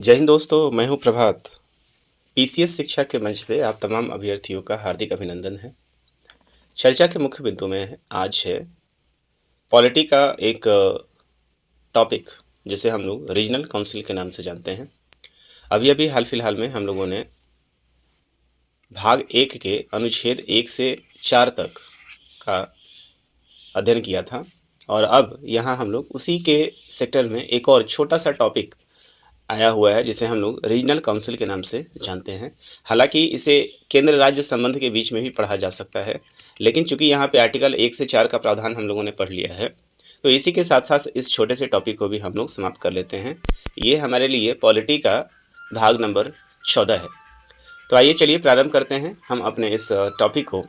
जय हिंद दोस्तों, मैं हूं प्रभात। पीसीएस शिक्षा के मंच पे आप तमाम अभ्यर्थियों का हार्दिक अभिनंदन है। चर्चा के मुख्य बिंदु में आज है पॉलिटी का एक टॉपिक जिसे हम लोग रीजनल काउंसिल के नाम से जानते हैं। अभी अभी हाल फिलहाल में हम लोगों ने भाग 1 के अनुच्छेद 1 से 4 तक का अध्ययन किया था और अब यहाँ हम लोग उसी के सेक्टर में एक और छोटा सा टॉपिक आया हुआ है जिसे हम लोग रीजनल काउंसिल के नाम से जानते हैं। हालांकि इसे केंद्र राज्य संबंध के बीच में भी पढ़ा जा सकता है, लेकिन चूंकि यहाँ पे आर्टिकल 1 से 4 का प्रावधान हम लोगों ने पढ़ लिया है तो इसी के साथ साथ इस छोटे से टॉपिक को भी हम लोग समाप्त कर लेते हैं। ये हमारे लिए पॉलिटी का भाग नंबर 14 है। तो आइए चलिए प्रारंभ करते हैं हम अपने इस टॉपिक को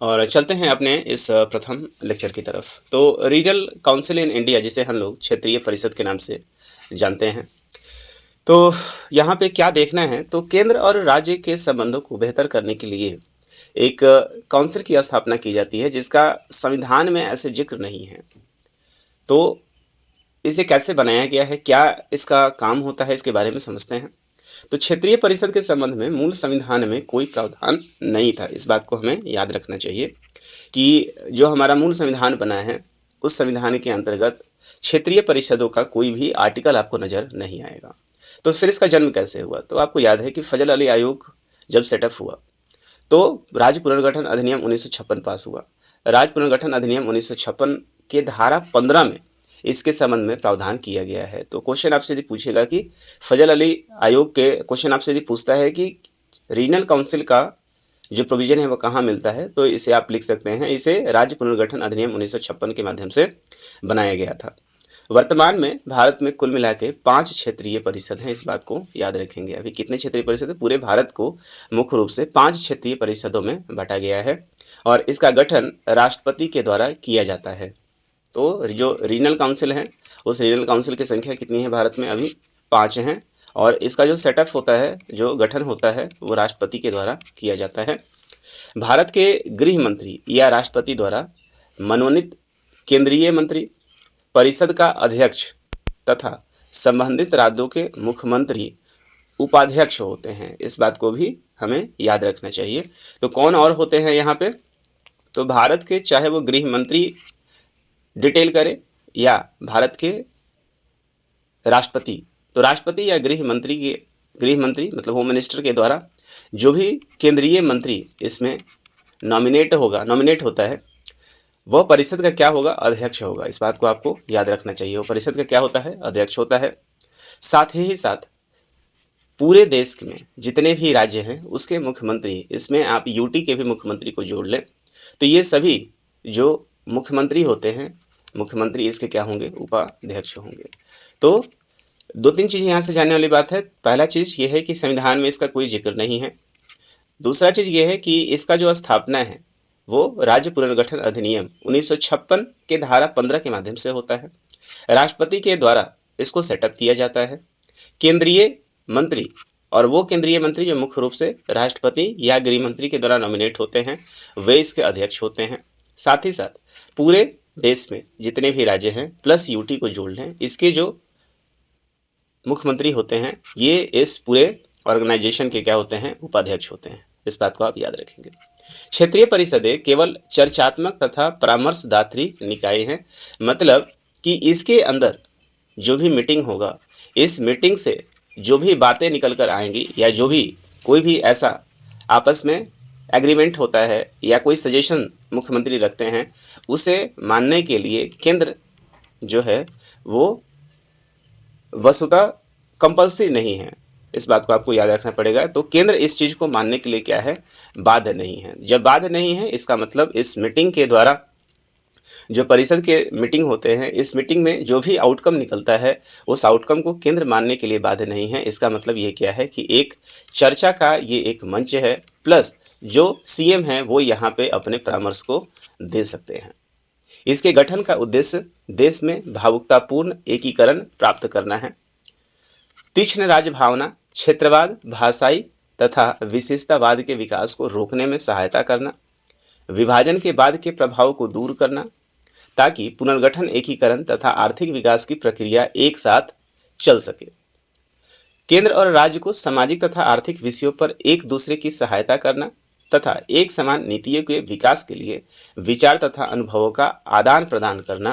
और चलते हैं अपने इस प्रथम लेक्चर की तरफ। तो रीजनल काउंसिल इन इंडिया, जिसे हम लोग क्षेत्रीय परिषद के नाम से जानते हैं, तो यहाँ पे क्या देखना है, तो केंद्र और राज्य के संबंधों को बेहतर करने के लिए एक काउंसिल की स्थापना की जाती है जिसका संविधान में ऐसे जिक्र नहीं है। तो इसे कैसे बनाया गया है, क्या इसका काम होता है, इसके बारे में समझते हैं। तो क्षेत्रीय परिषद के संबंध में मूल संविधान में कोई प्रावधान नहीं था। इस बात को हमें याद रखना चाहिए कि जो हमारा मूल संविधान बना है उस संविधान के अंतर्गत क्षेत्रीय परिषदों का कोई भी आर्टिकल आपको नज़र नहीं आएगा। तो फिर इसका जन्म कैसे हुआ, तो आपको याद है कि फजल अली आयोग जब सेटअप हुआ तो राज्य पुनर्गठन अधिनियम 1956 पास हुआ। राज्य पुनर्गठन अधिनियम 1956 के धारा 15 में इसके संबंध में प्रावधान किया गया है। तो क्वेश्चन आपसे यदि पूछेगा कि फजल अली आयोग के क्वेश्चन आपसे यदि पूछता है कि रीजनल काउंसिल का जो प्रोविज़न है वो कहाँ मिलता है, तो इसे आप लिख सकते हैं, इसे राज्य पुनर्गठन अधिनियम 1956 के माध्यम से बनाया गया था। वर्तमान में भारत में कुल मिला के 5 क्षेत्रीय परिषद हैं। इस बात को याद रखेंगे। अभी कितने क्षेत्रीय परिषद है, पूरे भारत को मुख्य रूप से 5 क्षेत्रीय परिषदों में बांटा गया है और इसका गठन राष्ट्रपति के द्वारा किया जाता है। तो जो रीजनल काउंसिल है उस रीजनल काउंसिल की संख्या कितनी है भारत में, अभी 5 हैं और इसका जो सेटअप होता है, जो गठन होता है, वो राष्ट्रपति के द्वारा किया जाता है। भारत के गृह मंत्री या राष्ट्रपति द्वारा मनोनीत केंद्रीय मंत्री, परिषद का अध्यक्ष तथा संबंधित राज्यों के मुख्यमंत्री उपाध्यक्ष होते हैं। इस बात को भी हमें याद रखना चाहिए। तो कौन और होते हैं यहाँ पे, तो भारत के चाहे वो गृह मंत्री डिटेल करे या भारत के राष्ट्रपति, तो राष्ट्रपति या गृह मंत्री मतलब होम मिनिस्टर के द्वारा जो भी केंद्रीय मंत्री इसमें नॉमिनेट होता है वह परिषद का क्या होगा, अध्यक्ष होगा। इस बात को आपको याद रखना चाहिए। वो परिषद का क्या होता है, अध्यक्ष होता है। साथ ही साथ पूरे देश में जितने भी राज्य हैं उसके मुख्यमंत्री, इसमें आप यूटी के भी मुख्यमंत्री को जोड़ लें तो ये सभी जो मुख्यमंत्री होते हैं, मुख्यमंत्री इसके क्या होंगे, उपाध्यक्ष होंगे। तो 2-3 चीज़ यहाँ से जानने वाली बात है। पहला चीज़ ये है कि संविधान में इसका कोई जिक्र नहीं है। दूसरा चीज़ ये है कि इसका जो स्थापना है वो राज्य पुनर्गठन अधिनियम 1956 के धारा 15 के माध्यम से होता है। राष्ट्रपति के द्वारा इसको सेटअप किया जाता है। केंद्रीय मंत्री, और वो केंद्रीय मंत्री जो मुख्य रूप से राष्ट्रपति या गृह मंत्री के द्वारा नॉमिनेट होते हैं, वे इसके अध्यक्ष होते हैं। साथ ही साथ पूरे देश में जितने भी राज्य हैं प्लस यूटी को जोड़ लें, इसके जो मुख्यमंत्री होते हैं ये इस पूरे ऑर्गेनाइजेशन के क्या होते हैं, उपाध्यक्ष होते हैं। इस बात को आप याद रखेंगे। क्षेत्रीय परिषदें केवल चर्चात्मक तथा परामर्शदात्री निकाय हैं, मतलब कि इसके अंदर जो भी मीटिंग होगा, इस मीटिंग से जो भी बातें निकल कर आएंगी या जो भी कोई भी ऐसा आपस में एग्रीमेंट होता है या कोई सजेशन मुख्यमंत्री रखते हैं, उसे मानने के लिए केंद्र जो है वो वस्तुतः कंपल्सरी नहीं है। इस बात को आपको याद रखना पड़ेगा। तो केंद्र इस चीज़ को मानने के लिए क्या है, बाध्य नहीं है। जब बाध्य नहीं है इसका मतलब इस मीटिंग के द्वारा जो परिषद के मीटिंग होते हैं, इस मीटिंग में जो भी आउटकम निकलता है उस आउटकम को केंद्र मानने के लिए बाध्य नहीं है। इसका मतलब ये क्या है कि एक चर्चा का ये एक मंच है, प्लस जो सीएम है वो यहाँ पे अपने परामर्श को दे सकते हैं। इसके गठन का उद्देश्य देश में भावुकतापूर्ण एकीकरण प्राप्त करना है, तीक्ष्ण राज्य भावना, क्षेत्रवाद, भाषाई तथा विशेषतावाद के विकास को रोकने में सहायता करना, विभाजन के बाद के प्रभाव को दूर करना, ताकि पुनर्गठन, एकीकरण तथा आर्थिक विकास की प्रक्रिया एक साथ चल सके। केंद्र और राज्य को सामाजिक तथा आर्थिक विषयों पर एक दूसरे की सहायता करना तथा एक समान नीतियों के विकास के लिए विचार तथा अनुभवों का आदान प्रदान करना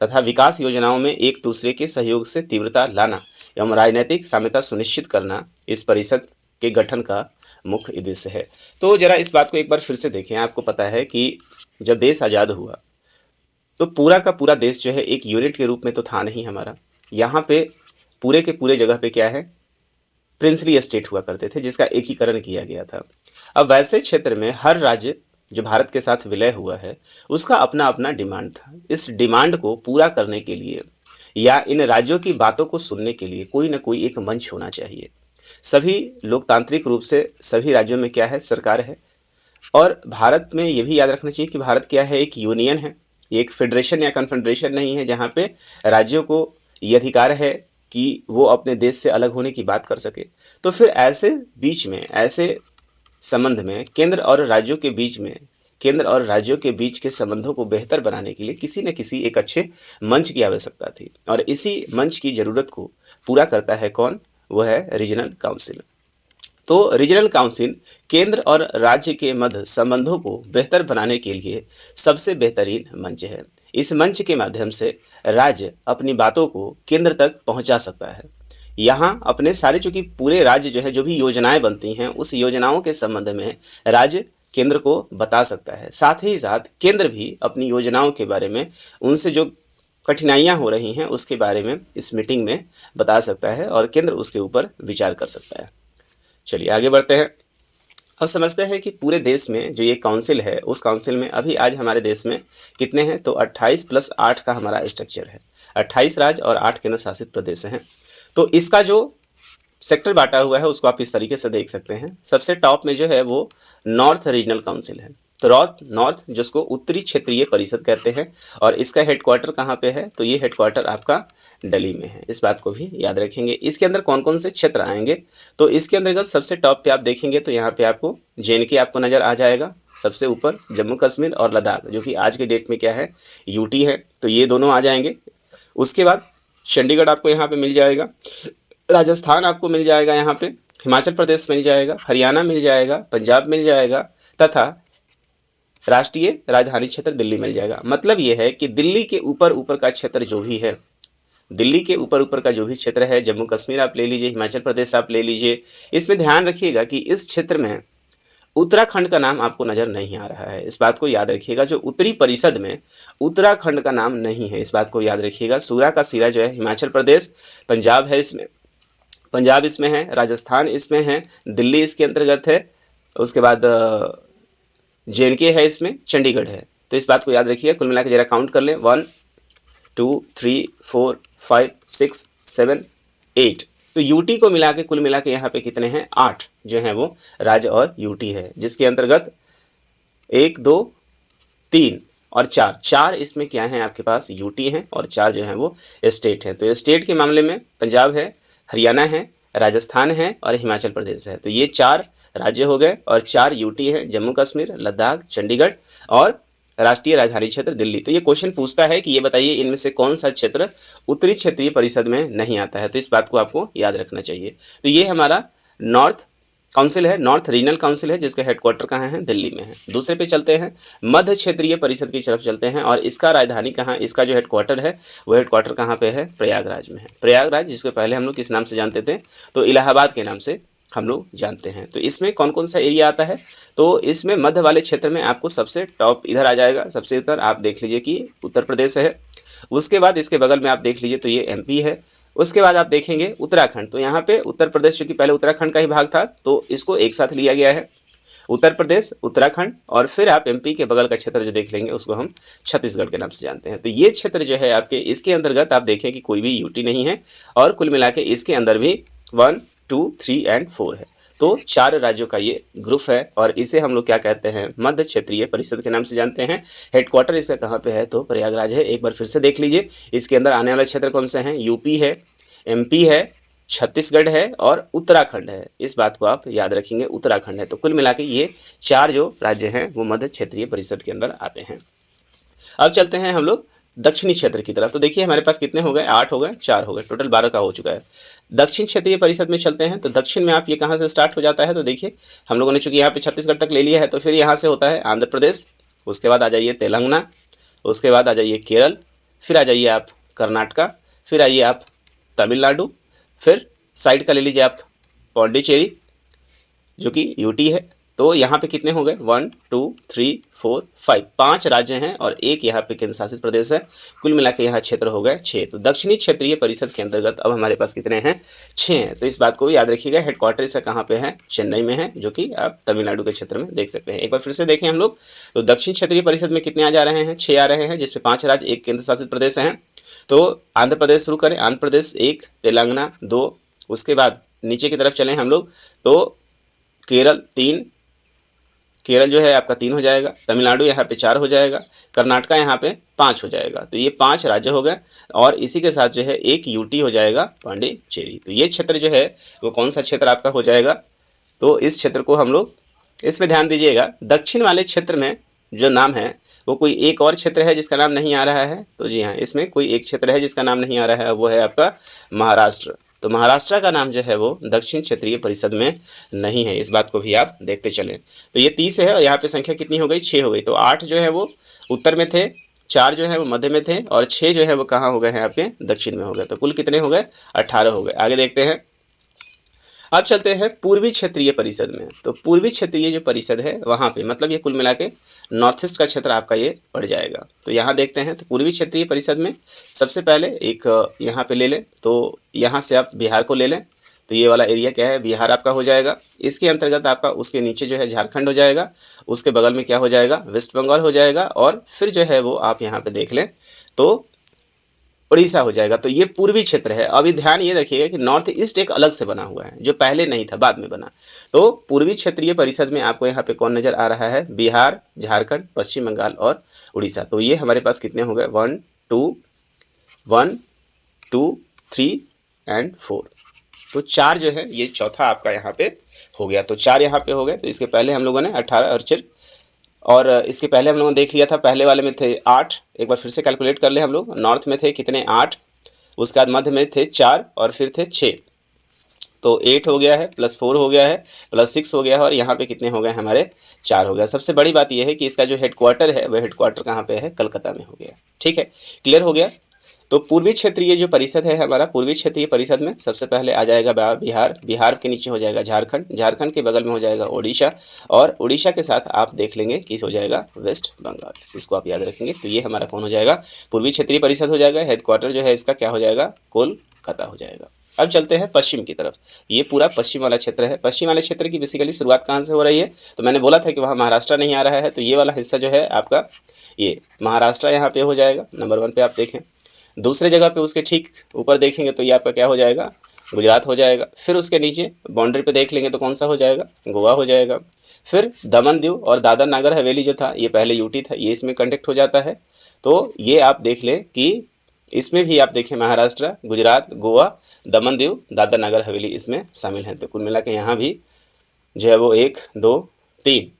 तथा विकास योजनाओं में एक दूसरे के सहयोग से तीव्रता लाना एवं राजनीतिक साम्यता सुनिश्चित करना इस परिषद के गठन का मुख्य उद्देश्य है। तो जरा इस बात को एक बार फिर से देखें। आपको पता है कि जब देश आज़ाद हुआ तो पूरा का पूरा देश जो है एक यूनिट के रूप में तो था नहीं हमारा। यहाँ पे पूरे के पूरे जगह पे क्या है, प्रिंसली स्टेट हुआ करते थे जिसका एकीकरण किया गया था। अब वैसे क्षेत्र में हर राज्य जो भारत के साथ विलय हुआ है उसका अपना अपना डिमांड था। इस डिमांड को पूरा करने के लिए या इन राज्यों की बातों को सुनने के लिए कोई ना कोई एक मंच होना चाहिए। सभी लोकतांत्रिक रूप से सभी राज्यों में क्या है, सरकार है। और भारत में ये भी याद रखना चाहिए कि भारत क्या है, एक यूनियन है, एक फेडरेशन या कन्फेडरेशन नहीं है जहाँ पे राज्यों को ये अधिकार है कि वो अपने देश से अलग होने की बात कर सके। तो फिर ऐसे बीच में, ऐसे संबंध में केंद्र और राज्यों के बीच के संबंधों को बेहतर बनाने के लिए किसी न किसी एक अच्छे मंच की आवश्यकता थी और इसी मंच की ज़रूरत को पूरा करता है कौन, वह है रीजनल काउंसिल। तो रीजनल काउंसिल केंद्र और राज्य के मध्य संबंधों को बेहतर बनाने के लिए सबसे बेहतरीन मंच है। इस मंच के माध्यम से राज्य अपनी बातों को केंद्र तक पहुंचा सकता है। यहाँ अपने सारे, चूंकि पूरे राज्य जो है जो भी योजनाएं बनती हैं उस योजनाओं के संबंध में राज्य केंद्र को बता सकता है। साथ ही साथ केंद्र भी अपनी योजनाओं के बारे में, उनसे जो कठिनाइयाँ हो रही हैं उसके बारे में इस मीटिंग में बता सकता है और केंद्र उसके ऊपर विचार कर सकता है। चलिए आगे बढ़ते हैं। अब समझते हैं कि पूरे देश में जो ये काउंसिल है उस काउंसिल में अभी आज हमारे देश में कितने हैं, तो 28 + 8 का हमारा स्ट्रक्चर है। 28 राज्य और 8 केंद्र शासित प्रदेश हैं। तो इसका जो सेक्टर बांटा हुआ है उसको आप इस तरीके से देख सकते हैं। सबसे टॉप में जो है वो नॉर्थ रीजनल काउंसिल है। तो नॉर्थ जिसको उत्तरी क्षेत्रीय परिषद कहते हैं और इसका हेडक्वार्टर कहाँ पे है, तो ये हेडक्वार्टर आपका दिल्ली में है। इस बात को भी याद रखेंगे। इसके अंदर कौन कौन से क्षेत्र आएंगे, तो इसके अंतर्गत सबसे टॉप पे आप देखेंगे तो यहाँ पे आपको JNK आपको नज़र आ जाएगा। सबसे ऊपर जम्मू कश्मीर और लद्दाख जो कि आज के डेट में क्या है, UT है, तो ये दोनों आ जाएंगे। उसके बाद चंडीगढ़ आपको यहाँ पे मिल जाएगा, राजस्थान आपको मिल जाएगा, यहाँ पे हिमाचल प्रदेश मिल जाएगा, हरियाणा मिल जाएगा, पंजाब मिल जाएगा तथा राष्ट्रीय राजधानी क्षेत्र दिल्ली मिल जाएगा। मतलब ये है कि दिल्ली के ऊपर का क्षेत्र जो भी है, दिल्ली के ऊपर का जो भी क्षेत्र है, जम्मू कश्मीर आप ले लीजिए, हिमाचल प्रदेश आप ले लीजिए, इसमें ध्यान रखिएगा कि इस क्षेत्र में उत्तराखंड का नाम आपको नज़र नहीं आ रहा है। इस बात को याद रखिएगा। जो उत्तरी परिषद में उत्तराखंड का नाम नहीं है, इस बात को याद रखिएगा। सूरा का सिरा जो है हिमाचल प्रदेश, पंजाब है, इसमें पंजाब इसमें है, राजस्थान इसमें है, दिल्ली इसके अंतर्गत है, उसके बाद JNK है, इसमें चंडीगढ़ है। तो इस बात को याद रखिए। कुल मिला के जरा काउंट कर लें, 1 2 3 4 5 6 7 8। तो UT को मिला के कुल मिला के यहाँ पे कितने हैं, 8 जो हैं वो राज्य और UT है, जिसके अंतर्गत 1 2 3 और 4 इसमें क्या हैं आपके पास, UT हैं और 4 जो हैं वो स्टेट हैं। तो स्टेट के मामले में पंजाब है, हरियाणा है, राजस्थान है और हिमाचल प्रदेश है। तो ये 4 राज्य हो गए और 4 UT हैं, जम्मू कश्मीर, लद्दाख, चंडीगढ़ और राष्ट्रीय राजधानी क्षेत्र दिल्ली। तो ये क्वेश्चन पूछता है कि ये बताइए इनमें से कौन सा क्षेत्र उत्तरी क्षेत्रीय परिषद में नहीं आता है। तो इस बात को आपको याद रखना चाहिए। तो ये हमारा नॉर्थ काउंसिल है, नॉर्थ रीजनल काउंसिल है, जिसका हेडक्वार्टर कहाँ है, दिल्ली में है। दूसरे पे चलते हैं, मध्य क्षेत्रीय परिषद की तरफ चलते हैं और इसका राजधानी कहाँ, इसका जो हेडक्वार्टर है वो हेडक्वार्टर कहाँ पे है, प्रयागराज में है। प्रयागराज जिसको पहले हम लोग किस नाम से जानते थे, तो इलाहाबाद के नाम से हम लोग जानते हैं। तो इसमें कौन कौन सा एरिया आता है, तो इसमें मध्य वाले क्षेत्र में आपको सबसे टॉप इधर आ जाएगा। सबसे ऊपर आप देख लीजिए कि उत्तर प्रदेश है। उसके बाद इसके बगल में आप देख लीजिए तो ये MP है। उसके बाद आप देखेंगे उत्तराखंड। तो यहाँ पे उत्तर प्रदेश चूँकि पहले उत्तराखंड का ही भाग था तो इसको एक साथ लिया गया है, उत्तर प्रदेश, उत्तराखंड और फिर आप MP के बगल का क्षेत्र जो देख लेंगे उसको हम छत्तीसगढ़ के नाम से जानते हैं। तो ये क्षेत्र जो है आपके, इसके अंतर्गत आप देखें कि कोई भी UT नहीं है और कुल मिला के इसके अंदर भी 1 2 3 और 4 है। तो 4 राज्यों का ये ग्रुप है और इसे हम लोग क्या कहते हैं, मध्य क्षेत्रीय परिषद के नाम से जानते हैं। हेडक्वार्टर इसका कहाँ पे है, तो प्रयागराज है। एक बार फिर से देख लीजिए, इसके अंदर आने वाले क्षेत्र कौन से हैं, UP है, MP है, छत्तीसगढ़ है और उत्तराखंड है। इस बात को आप याद रखेंगे, उत्तराखंड है। तो कुल मिला के ये 4 जो राज्य हैं वो मध्य क्षेत्रीय परिषद के अंदर आते हैं। अब चलते हैं हम लोग दक्षिणी क्षेत्र की तरफ। तो देखिए हमारे पास कितने हो गए, 8 हो गए, 4 हो गए, टोटल 12 का हो चुका है। दक्षिण क्षेत्रीय परिषद में चलते हैं। तो दक्षिण में आप ये कहाँ से स्टार्ट हो जाता है, तो देखिए हम लोगों ने चूंकि यहाँ पे छत्तीसगढ़ तक ले लिया है, तो फिर यहाँ से होता है आंध्र प्रदेश, उसके बाद आ जाइए तेलंगाना, उसके बाद आ जाइए केरल, फिर आ जाइए आप कर्नाटका, फिर आइए आप तमिलनाडु, फिर साइड का ले लीजिए आप पौंडीचेरी जो कि यूटी है। तो यहाँ पे कितने हो गए, 1 2 3 4 5, 5 राज्य हैं और एक यहाँ पे केंद्र शासित प्रदेश है। कुल मिला के यहाँ क्षेत्र हो गए 6। तो दक्षिणी क्षेत्रीय परिषद के अंतर्गत अब हमारे पास कितने हैं, 6 हैं। तो इस बात को भी याद रखिएगा। हेडक्वार्टर इसका कहाँ पे है, चेन्नई में है, जो कि आप तमिलनाडु के क्षेत्र में देख सकते हैं। एक बार फिर से देखें हम लोग, तो दक्षिण क्षेत्रीय परिषद में कितने आ जा रहे हैं, 6 आ रहे हैं, जिसमें 5 राज्य, एक केंद्र शासित प्रदेश हैं। तो आंध्र प्रदेश शुरू करें, आंध्र प्रदेश 1, तेलंगाना 2, उसके बाद नीचे की तरफ चलें हम लोग तो केरल 3, केरल जो है आपका 3 हो जाएगा, तमिलनाडु यहाँ पे 4 हो जाएगा, कर्नाटका यहाँ पे 5 हो जाएगा। तो ये 5 राज्य हो गए और इसी के साथ जो है एक यूटी हो जाएगा पांडिचेरी। तो ये क्षेत्र जो है वो कौन सा क्षेत्र आपका हो जाएगा, तो इस क्षेत्र को हम लोग, इसमें ध्यान दीजिएगा, दक्षिण वाले क्षेत्र में जो नाम है वो कोई एक और क्षेत्र है जिसका नाम नहीं आ रहा है। तो जी हाँ, इसमें कोई एक क्षेत्र है जिसका नाम नहीं आ रहा है, वो है आपका महाराष्ट्र। तो महाराष्ट्र का नाम जो है वो दक्षिण क्षेत्रीय परिषद में नहीं है, इस बात को भी आप देखते चलें। तो ये 30 है और यहाँ पे संख्या कितनी हो गई, 6 हो गई। तो 8 जो है वो उत्तर में थे, 4 जो है वो मध्य में थे और 6 जो है वो कहाँ हो गए हैं, आपके दक्षिण में हो गए। तो कुल कितने हो गए, 18 हो गए। आगे देखते हैं। अब चलते हैं पूर्वी क्षेत्रीय परिषद में। तो पूर्वी क्षेत्रीय जो परिषद है वहाँ पे मतलब ये कुल मिला के नॉर्थ ईस्ट का क्षेत्र आपका ये पड़ जाएगा। तो यहाँ देखते हैं, तो पूर्वी क्षेत्रीय परिषद में सबसे पहले एक यहाँ पे ले लें, तो यहाँ से आप बिहार को ले लें। तो ये वाला एरिया क्या है, बिहार आपका हो जाएगा। इसके अंतर्गत आपका उसके नीचे जो है झारखंड हो जाएगा, उसके बगल में क्या हो जाएगा, वेस्ट बंगाल हो जाएगा और फिर जो है वो आप यहाँ पे देख लें तो उड़ीसा हो जाएगा। तो ये पूर्वी क्षेत्र है। अभी ध्यान ये रखिएगा कि नॉर्थ ईस्ट एक अलग से बना हुआ है, जो पहले नहीं था, बाद में बना। तो पूर्वी क्षेत्रीय परिषद में आपको यहाँ पे कौन नज़र आ रहा है, बिहार, झारखंड, पश्चिम बंगाल और उड़ीसा। तो ये हमारे पास कितने हो गए, 1 2 3 एंड 4। तो 4 जो है ये चौथा आपका यहाँ पे हो गया। तो 4 यहाँ पे हो गए। तो इसके पहले हम लोगों ने 18 और इसके पहले हम लोगों ने देख लिया था, पहले वाले में थे 8। एक बार फिर से कैलकुलेट कर ले हम लोग। नॉर्थ में थे कितने, 8, उसके बाद मध्य में थे 4 और फिर थे 6। तो 8 हो गया है, प्लस 4 हो गया है, प्लस 6 हो गया है और यहाँ पे कितने हो गए हमारे, 4 हो गया। सबसे बड़ी बात यह है कि इसका जो हेडक्वार्टर है वह हेडक्वार्टर कहाँ पे है, कलकत्ता में हो गया। ठीक है, क्लियर हो गया। तो पूर्वी क्षेत्रीय जो परिषद है हमारा, पूर्वी क्षेत्रीय परिषद में सबसे पहले आ जाएगा बिहार, बिहार के नीचे हो जाएगा झारखंड, झारखंड के बगल में हो जाएगा उड़ीसा और उड़ीसा के साथ आप देख लेंगे कि हो जाएगा वेस्ट बंगाल। इसको आप याद रखेंगे। तो ये हमारा कौन हो जाएगा, पूर्वी क्षेत्रीय परिषद हो जाएगा। हेडक्वार्टर जो है इसका क्या हो जाएगा, कोलकाता हो जाएगा। अब चलते हैं पश्चिम की तरफ। ये पूरा पश्चिम वाला क्षेत्र है। पश्चिम वाले क्षेत्र की बेसिकली शुरुआत कहाँ से हो रही है, तो मैंने बोला था कि वहाँ महाराष्ट्र नहीं आ रहा है। तो ये वाला हिस्सा जो है आपका, ये महाराष्ट्र यहाँ पे हो जाएगा, नंबर 1 पे आप देखें। दूसरे जगह पे उसके ठीक ऊपर देखेंगे तो ये आपका क्या हो जाएगा, गुजरात हो जाएगा। फिर उसके नीचे बाउंड्री पे देख लेंगे तो कौन सा हो जाएगा, गोवा हो जाएगा। फिर दमन दीव और दादर नागर हवेली जो था ये पहले यूटी था, ये इसमें कंडक्ट हो जाता है। तो ये आप देख लें कि इसमें भी आप देखें महाराष्ट्र, गुजरात, गोवा, दमन दीव, दादर नागर हवेली इसमें शामिल हैं। तो कुल मिला के यहाँ भी जो है वो 1 2 3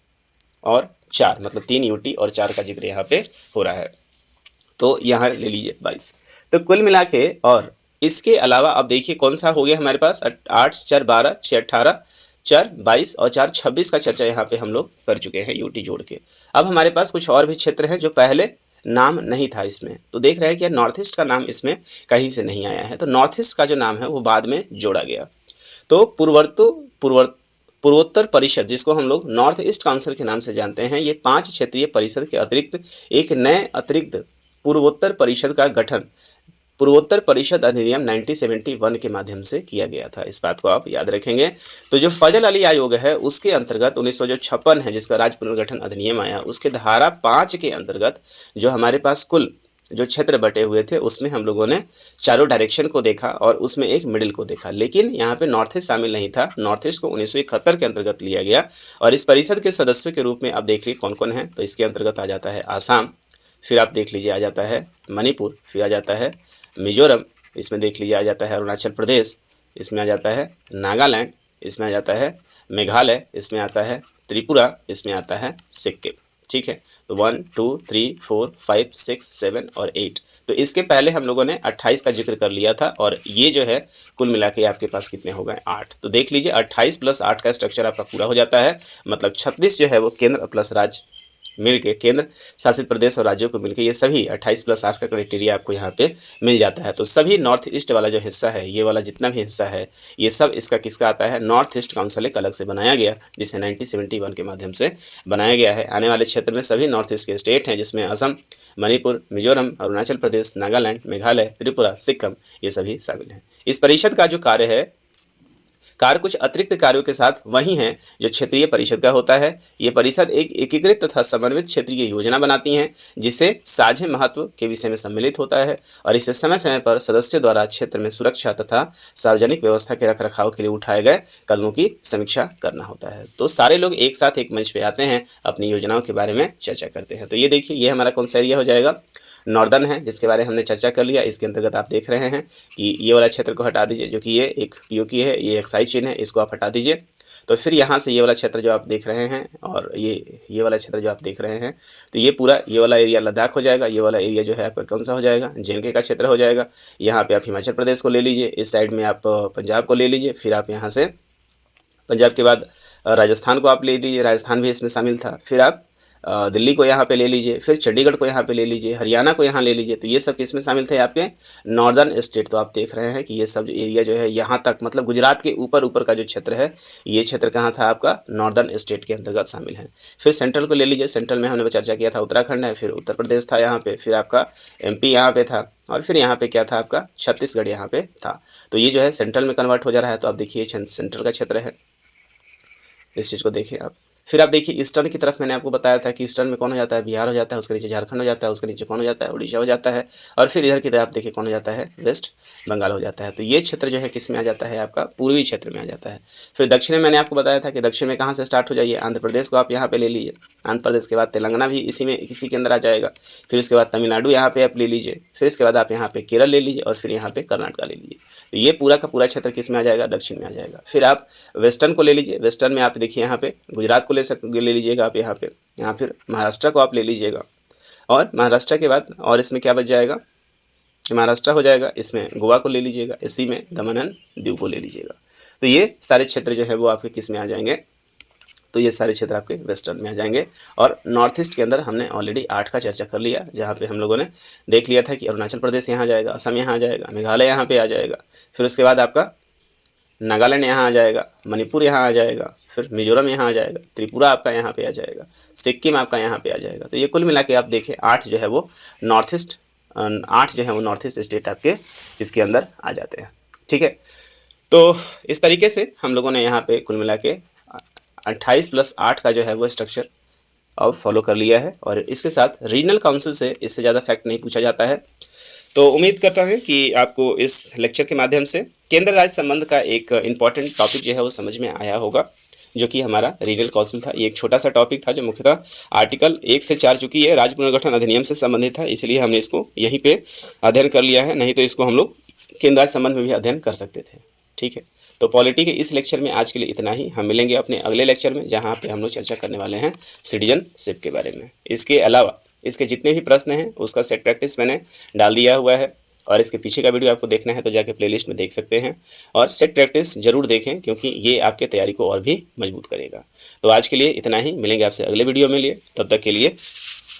और 4 मतलब 3 यूटी और 4 का जिक्र यहाँ पे हो रहा है। तो यहाँ ले लीजिए 22। तो कुल मिला के और इसके अलावा अब देखिए कौन सा हो गया हमारे पास, 8 4 12 6 18 4 22 और 4 26 का चर्चा यहाँ पे हम लोग कर चुके हैं यूटी जोड़ के। अब हमारे पास कुछ और भी क्षेत्र हैं जो पहले नाम नहीं था इसमें। तो देख रहे हैं कि नॉर्थ ईस्ट का नाम इसमें कहीं से नहीं आया है। तो नॉर्थ ईस्ट का जो नाम है वो बाद में जोड़ा गया। तो पूर्वोत्तर परिषद, जिसको हम लोग नॉर्थ ईस्ट काउंसिल के नाम से जानते हैं, ये 5 क्षेत्रीय परिषद के अतिरिक्त एक नए अतिरिक्त पूर्वोत्तर परिषद का गठन पूर्वोत्तर परिषद अधिनियम 1971 के माध्यम से किया गया था। इस बात को आप याद रखेंगे। तो जो फजल अली आयोग है उसके अंतर्गत 1956 है जिसका राज्य पुनर्गठन अधिनियम आया, उसके धारा 5 के अंतर्गत जो हमारे पास कुल जो क्षेत्र बटे हुए थे उसमें हम लोगों ने चारों डायरेक्शन को देखा और उसमें एक मिडिल को देखा। लेकिन यहाँ पे नॉर्थ ईस्ट शामिल नहीं था। नॉर्थ ईस्ट को 1971 के अंतर्गत लिया गया और इस परिषद के सदस्यों के रूप में आप देख लीजिए कौन कौन है। तो इसके अंतर्गत आ जाता है आसाम, फिर आप देख लीजिए आ जाता है मणिपुर, फिर आ जाता है मिजोरम, इसमें देख लीजिए आ जाता है अरुणाचल प्रदेश, इसमें आ जाता है नागालैंड, इसमें आ जाता है मेघालय, इसमें आता है त्रिपुरा, इसमें आता है सिक्किम। ठीक है। तो 1 2 3 4 5 6 7 और 8। तो इसके पहले हम लोगों ने 28 का जिक्र कर लिया था और ये जो है कुल मिला के आपके पास कितने हो गए 8। तो देख लीजिए 28 + 8 का स्ट्रक्चर आपका पूरा हो जाता है। मतलब 36 जो है वो केंद्र प्लस राज्य मिलके, केंद्र शासित प्रदेश और राज्यों को मिलके ये सभी 28 + 8 का क्राइटेरिया आपको यहाँ पे मिल जाता है। तो सभी नॉर्थ ईस्ट वाला जो हिस्सा है, ये वाला जितना भी हिस्सा है, ये सब इसका किसका आता है, नॉर्थ ईस्ट काउंसिल एक अलग से बनाया गया, जिसे 1971 के माध्यम से बनाया गया है। आने वाले क्षेत्र में सभी नॉर्थ ईस्ट के स्टेट हैं, जिसमें असम, मणिपुर, मिजोरम, अरुणाचल प्रदेश, नागालैंड, मेघालय, त्रिपुरा, सिक्किम ये सभी शामिल हैं। इस परिषद का जो कार्य है, कार्य कुछ अतिरिक्त कार्यों के साथ वही हैं जो क्षेत्रीय परिषद का होता है। ये परिषद एक एकीकृत तथा समन्वित क्षेत्रीय योजना बनाती हैं, जिसे साझे महत्व के विषय में सम्मिलित होता है और इसे समय समय पर सदस्यों द्वारा क्षेत्र में सुरक्षा तथा सार्वजनिक व्यवस्था के रखरखाव के लिए उठाए गए कदमों की समीक्षा करना होता है। तो सारे लोग एक साथ एक मंच पे आते हैं, अपनी योजनाओं के बारे में चर्चा करते हैं। तो ये देखिए, ये हमारा कौन सा एरिया हो जाएगा, नॉर्दर्न है, जिसके बारे में हमने चर्चा कर लिया। इसके अंतर्गत आप देख रहे हैं कि ये वाला क्षेत्र को हटा दीजिए, जो कि ये एक पीओके है, ये एक्साइज चिन्ह है, इसको आप हटा दीजिए। तो फिर यहाँ से ये वाला क्षेत्र जो आप देख रहे हैं और ये वाला क्षेत्र जो आप देख रहे हैं, तो ये पूरा ये वाला एरिया लद्दाख हो जाएगा। ये वाला एरिया जो है आपका कौन सा हो जाएगा, जेएनके का क्षेत्र हो जाएगा। यहाँ पे आप हिमाचल प्रदेश को ले लीजिए, इस साइड में आप पंजाब को ले लीजिए, फिर आप यहाँ से पंजाब के बाद राजस्थान को आप ले लीजिए, राजस्थान भी इसमें शामिल था। फिर आप दिल्ली को यहाँ पे ले लीजिए, फिर चंडीगढ़ को यहाँ पे ले लीजिए, हरियाणा को यहाँ ले लीजिए। तो ये सब किसमें शामिल थे, आपके नॉर्दर्न स्टेट। तो आप देख रहे हैं कि ये सब जो एरिया जो है यहाँ तक, मतलब गुजरात के ऊपर का जो क्षेत्र है, ये क्षेत्र कहाँ था आपका, नॉर्दर्न स्टेट के अंतर्गत शामिल है। फिर सेंट्रल को ले लीजिए, सेंट्रल में हमने चर्चा किया था उत्तराखंड है, फिर उत्तर प्रदेश था यहाँ पे, फिर आपका MP यहाँ पे था, और फिर यहाँ पे क्या था आपका छत्तीसगढ़ यहाँ पे था। तो ये जो है सेंट्रल में कन्वर्ट हो जा रहा है। तो आप देखिए सेंट्रल का क्षेत्र है, इस चीज़ को देखिए आप। फिर आप देखिए ईस्टर्न की तरफ, मैंने आपको बताया था कि ईस्टर्न में कौन हो जाता है, बिहार हो जाता है, उसके नीचे झारखंड हो जाता है, उसके नीचे कौन हो जाता है, उड़ीसा हो जाता है, और फिर इधर की तरफ देखिए कौन हो जाता है, वेस्ट बंगाल हो जाता है। तो ये क्षेत्र जो है किस में आ जाता है, आपका पूर्वी क्षेत्र में आ जाता है। फिर दक्षिण में मैंने आपको बताया था कि दक्षिण में कहाँ से स्टार्ट हो जाइए, आंध्र प्रदेश को आप यहाँ पे ले लीजिए, आंध्र प्रदेश के बाद तेलंगाना भी इसी के अंदर आ जाएगा। फिर उसके बाद तमिलनाडु यहाँ पे आप ले लीजिए, फिर इसके बाद आप यहाँ पे केरल ले लीजिए, और फिर यहाँ पे कर्नाटका ले लीजिए। तो ये पूरा का पूरा क्षेत्र किस में आ जाएगा, दक्षिण में आ जाएगा। फिर आप वेस्टर्न को ले लीजिए, वेस्टर्न में आप देखिए यहाँ पे गुजरात को ले लीजिएगा आप यहाँ फिर महाराष्ट्र को आप ले लीजिएगा, और महाराष्ट्र के बाद और इसमें क्या बच जाएगा, महाराष्ट्र हो जाएगा, इसमें गोवा को ले लीजिएगा, इसी में दमन एंड दीव को ले लीजिएगा। तो ये सारे क्षेत्र जो है वो आपके किस में आ जाएंगे, तो ये सारे क्षेत्र आपके वेस्टर्न में आ जाएंगे। और नॉर्थ ईस्ट के अंदर हमने ऑलरेडी 8 का चर्चा कर लिया, जहाँ पे हम लोगों ने देख लिया था कि अरुणाचल प्रदेश यहाँ आ जाएगा, असम यहाँ आ जाएगा, मेघालय यहाँ पे आ जाएगा, फिर उसके बाद आपका नागालैंड यहाँ आ जाएगा, मणिपुर यहाँ आ जाएगा, फिर मिजोरम यहाँ आ जाएगा, त्रिपुरा आपका यहाँ पे आ जाएगा, सिक्किम आपका यहाँ पे आ जाएगा। तो ये कुल मिला के आप देखें 8 जो है वो नॉर्थ ईस्ट 8 जो है वो नॉर्थ ईस्ट स्टेट आपके इसके अंदर आ जाते हैं। ठीक है, तो इस तरीके से हम लोगों ने यहाँ पे कुल मिला के 28 + 8 का जो है वो स्ट्रक्चर अब फॉलो कर लिया है, और इसके साथ रीजनल काउंसिल से इससे ज़्यादा फैक्ट नहीं पूछा जाता है। तो उम्मीद करता हूँ कि आपको इस लेक्चर के माध्यम से केंद्र राज्य संबंध का एक इम्पॉर्टेंट टॉपिक जो है वो समझ में आया होगा, जो कि हमारा रीजनल काउंसिल था। ये एक छोटा सा टॉपिक था जो मुख्यतः आर्टिकल 1 से 4 चुकी है राज्य पुनर्गठन अधिनियम से संबंधित था, इसलिए हमने इसको यहीं पे अध्ययन कर लिया है, नहीं तो इसको हम लोग केंद्र राज्य संबंध में भी अध्ययन कर सकते थे। ठीक है, तो पॉलिटी के इस लेक्चर में आज के लिए इतना ही। हम मिलेंगे अपने अगले लेक्चर में, जहाँ पे हम लोग चर्चा करने वाले हैं सिटीजनशिप के बारे में। इसके अलावा इसके जितने भी प्रश्न हैं उसका सेट प्रैक्टिस मैंने डाल दिया हुआ है, और इसके पीछे का वीडियो आपको देखना है तो जाके प्लेलिस्ट में देख सकते हैं, और सेट प्रैक्टिस जरूर देखें, क्योंकि ये आपके तैयारी को और भी मजबूत करेगा। तो आज के लिए इतना ही, मिलेंगे आपसे अगले वीडियो में लिए। तब तक के लिए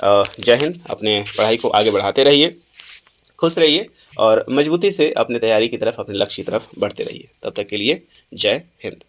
जय हिंद। अपने पढ़ाई को आगे बढ़ाते रहिए, खुश रहिए, और मजबूती से अपने तैयारी की तरफ, अपने लक्ष्य की तरफ बढ़ते रहिए। तब तक के लिए जय हिंद।